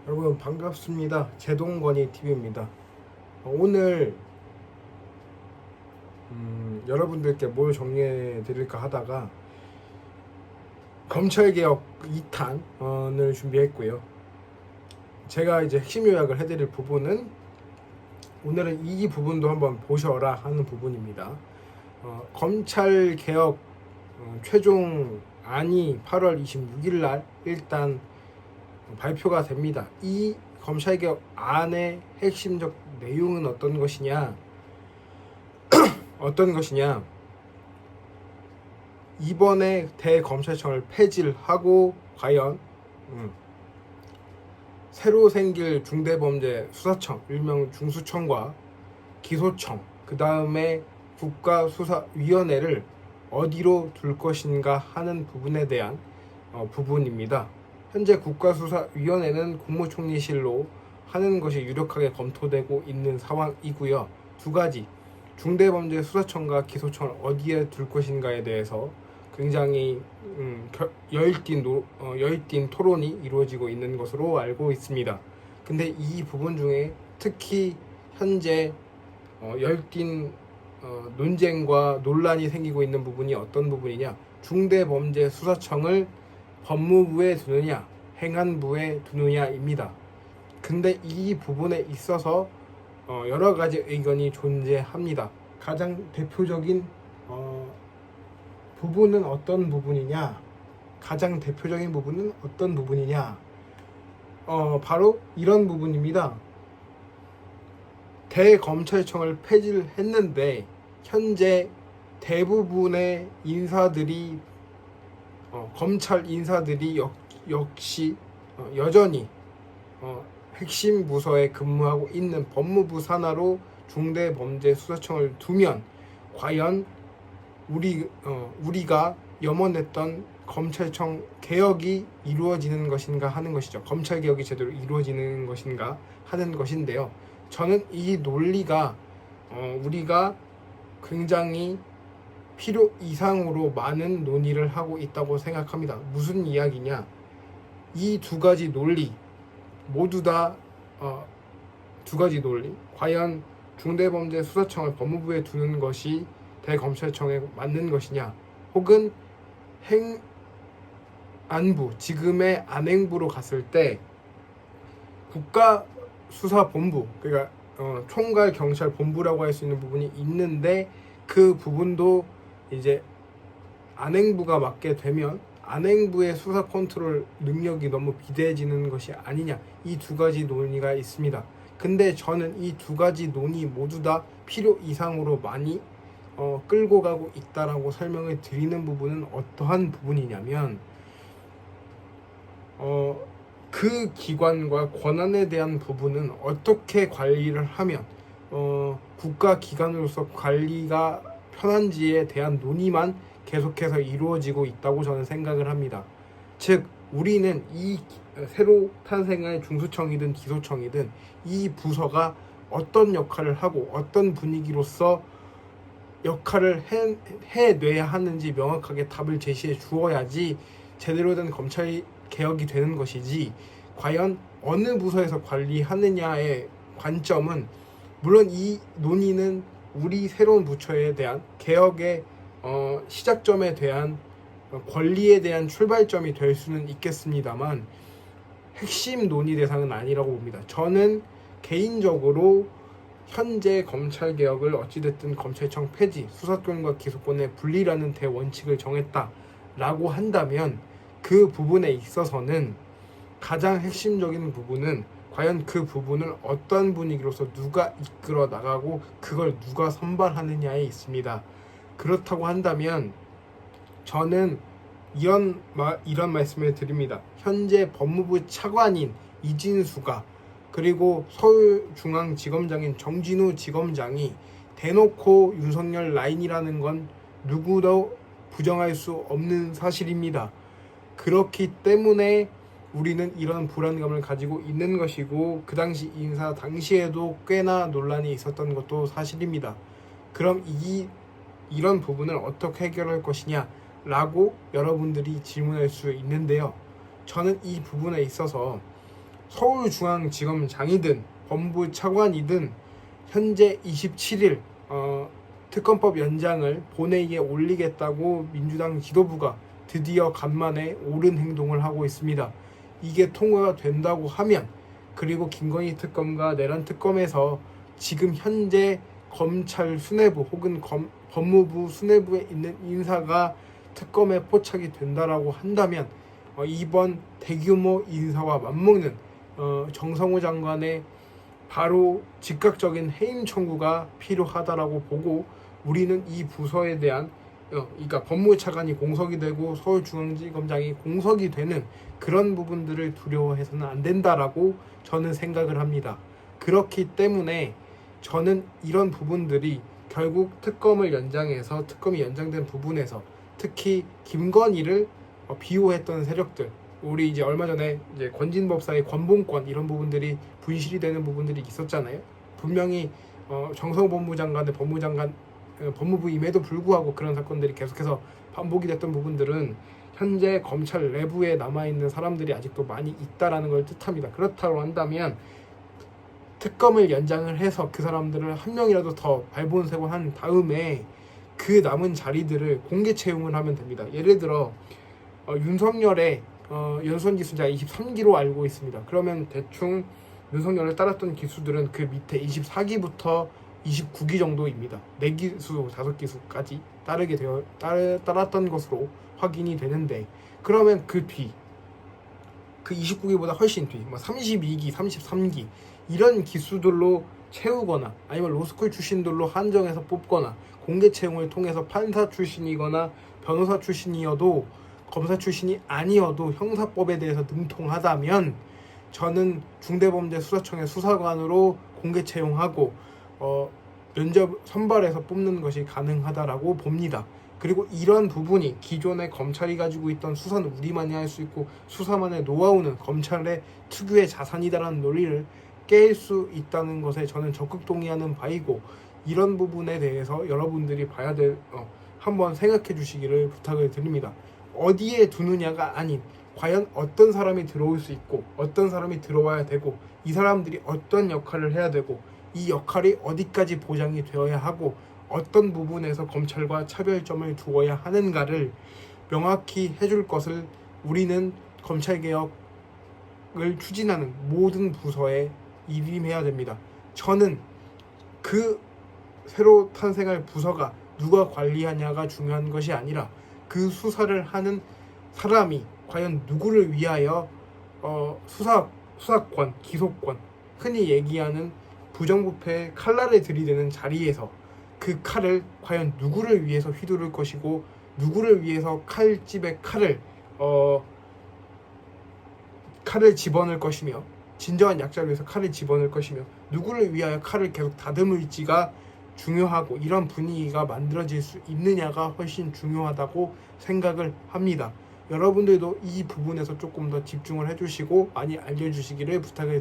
여러분 반갑습니다. 제동건이TV입니다. 오늘 여러분들께 뭘 정리해 드릴까 하다가 검찰개혁 2탄을 준비했고요. 제가 이제 핵심 요약을 해드릴 부분은 오늘은 이 부분도 한번 보셔라 하는 부분입니다. 검찰개혁 최종안이 8월 26일 날 일단 발표가 됩니다. 이 검찰개혁 안의 핵심적 내용은 어떤 것이냐? 이번에 대검찰청을 폐지를 하고 과연 새로 생길 중대범죄수사청, 일명 중수청과 기소청, 그 다음에 국가수사위원회를 어디로 둘 것인가 하는 부분에 대한 부분입니다. 현재 국가수사위원회는 국무총리실로 하는 것이 유력하게 검토되고 있는 상황이고요. 두 가지, 중대범죄수사청과 기소청을 어디에 둘 것인가에 대해서 굉장히 열띤 토론이 이루어지고 있는 것으로 알고 있습니다. 근데 이 부분 중에 특히 현재 열띤 논쟁과 논란이 생기고 있는 부분이 어떤 부분이냐? 중대범죄수사청을 법무부에 두느냐, 행안부에 두느냐입니다. 근데 이 부분에 있어서 여러 가지 의견이 존재합니다. 가장 대표적인 부분은 어떤 부분이냐? 바로 이런 부분입니다. 대검찰청을 폐지를 했는데 현재 대부분의 인사들이 검찰 인사들이 역시 여전히 핵심 부서에 근무하고 있는 법무부 산하로 중대범죄수사청을 두면 과연 우리가 염원했던 검찰청 개혁이 이루어지는 것인가 하는 것이죠. 검찰 개혁이 제대로 이루어지는 것인가 하는 것인데요. 저는 이 논리가 우리가 굉장히 필요 이상으로 많은 논의를 하고 있다고 생각합니다. 무슨 이야기냐? 이 두 가지 논리 모두 다 두 가지 논리, 과연 중대범죄수사청을 법무부에 두는 것이 대검찰청에 맞는 것이냐, 혹은 행안부, 지금의 안행부로 갔을 때 국가수사본부, 그러니까 총괄경찰본부라고 할 수 있는 부분이 있는데 그 부분도 이제 안행부가 맡게 되면 안행부의 수사 컨트롤 능력이 너무 비대해지는 것이 아니냐, 이 두 가지 논의가 있습니다. 근데 저는 이 두 가지 논의 모두 다 필요 이상으로 많이 끌고 가고 있다라고 설명을 드리는 부분은 어떠한 부분이냐면 그 기관과 권한에 대한 부분은 어떻게 관리를 하면 국가기관으로서 관리가 편한지에 대한 논의만 계속해서 이루어지고 있다고 저는 생각을 합니다. 즉 우리는 이 새로 탄생할 중수청이든 기소청이든 이 부서가 어떤 역할을 하고 어떤 분위기로서 역할을 해내야 하는지 명확하게 답을 제시해 주어야지 제대로 된 검찰 개혁이 되는 것이지, 과연 어느 부서에서 관리하느냐의 관점은, 물론 이 논의는 우리 새로운 부처에 대한 개혁의 시작점에 대한 권리에 대한 출발점이 될 수는 있겠습니다만 핵심 논의 대상은 아니라고 봅니다. 저는 개인적으로 현재 검찰개혁을 어찌됐든 검찰청 폐지, 수사권과 기소권의 분리라는 대원칙을 정했다라고 한다면 그 부분에 있어서는 가장 핵심적인 부분은 과연 그 부분을 어떤 분위기로서 누가 이끌어 나가고 그걸 누가 선발하느냐에 있습니다. 그렇다고 한다면 저는 이런 말씀을 드립니다. 현재 법무부 차관인 이진수가, 그리고 서울중앙지검장인 정진우 지검장이 대놓고 윤석열 라인이라는 건 누구도 부정할 수 없는 사실입니다. 그렇기 때문에 우리는 이런 불안감을 가지고 있는 것이고, 그 당시 인사 당시에도 꽤나 논란이 있었던 것도 사실입니다. 그럼 이런 부분을 어떻게 해결할 것이냐 라고 여러분들이 질문할 수 있는데요. 저는 이 부분에 있어서 서울중앙지검장이든 법무차관이든 현재 27일 특검법 연장을 본회의에 올리겠다고 민주당 지도부가 드디어 간만에 옳은 행동을 하고 있습니다. 이게 통과가 된다고 하면, 그리고 김건희 특검과 내란 특검에서 지금 현재 검찰 수뇌부 혹은 법무부 수뇌부에 있는 인사가 특검에 포착이 된다라고 한다면 이번 대규모 인사와 맞먹는 정성호 장관의 바로 즉각적인 해임 청구가 필요하다라고 보고, 우리는 이 부서에 대한 그러니까 법무부 차관이 공석이 되고 서울중앙지검장이 공석이 되는 그런 부분들을 두려워해서는 안 된다라고 저는 생각을 합니다. 그렇기 때문에 저는 이런 부분들이 결국 특검을 연장해서, 특검이 연장된 부분에서 특히 김건희를 비호했던 세력들, 우리 이제 얼마 전에 이제 권진법사의 권봉권 이런 부분들이 분실이 되는 부분들이 있었잖아요. 분명히 정성호 법무부 장관의 법무부임에도 불구하고 그런 사건들이 계속해서 반복이 됐던 부분들은 현재 검찰 내부에 남아있는 사람들이 아직도 많이 있다라는 걸 뜻합니다. 그렇다고 한다면 특검을 연장을 해서 그 사람들을 한 명이라도 더 발본색원한 다음에 그 남은 자리들을 공개 채용을 하면 됩니다. 예를 들어 윤석열의 연수원 기수자 23기로 알고 있습니다. 그러면 대충 윤석열을 따랐던 기수들은 그 밑에 24기부터 29기 정도입니다. 4기수, 5기수까지 따랐던 것으로 확인이 되는데, 그러면 그 29기보다 훨씬 뒤, 32기, 33기 이런 기수들로 채우거나 아니면 로스쿨 출신들로 한정해서 뽑거나 공개 채용을 통해서 판사 출신이거나 변호사 출신이어도 검사 출신이 아니어도 형사법에 대해서 능통하다면 저는 중대범죄수사청의 수사관으로 공개 채용하고 면접 선발해서 뽑는 것이 가능하다라고 봅니다. 그리고 이런 부분이 기존의 검찰이 가지고 있던 수사는 우리만이 할 수 있고 수사만의 노하우는 검찰의 특유의 자산이다라는 논리를 깰 수 있다는 것에 저는 적극 동의하는 바이고, 이런 부분에 대해서 여러분들이 봐야 될 한번 생각해 주시기를 부탁을 드립니다. 어디에 두느냐가 아닌 과연 어떤 사람이 들어올 수 있고 어떤 사람이 들어와야 되고 이 사람들이 어떤 역할을 해야 되고 이 역할이 어디까지 보장이 되어야 하고 어떤 부분에서 검찰과 차별점을 두어야 하는가를 명확히 해줄 것을 우리는 검찰개혁을 추진하는 모든 부서에 일임해야 됩니다. 저는 그 새로 탄생할 부서가 누가 관리하냐가 중요한 것이 아니라 그 수사를 하는 사람이 과연 누구를 위하여 수사권, 기소권, 흔히 얘기하는 부정부패의 칼날을 들이대는 자리에서 그 칼을 과연 누구를 위해서 휘두를 것이고 누구를 위해서 칼집에 칼을 집어넣을 것이며 진정한 약자를 위해서 칼을 집어넣을 것이며 누구를 위하여 칼을 계속 다듬을지가 중요하고, 이런 분위기가 만들어질 수 있느냐가 훨씬 중요하다고 생각을 합니다. 여러분들도 이 부분에서 조금 더 집중을 해주시고 많이 알려주시기를 부탁을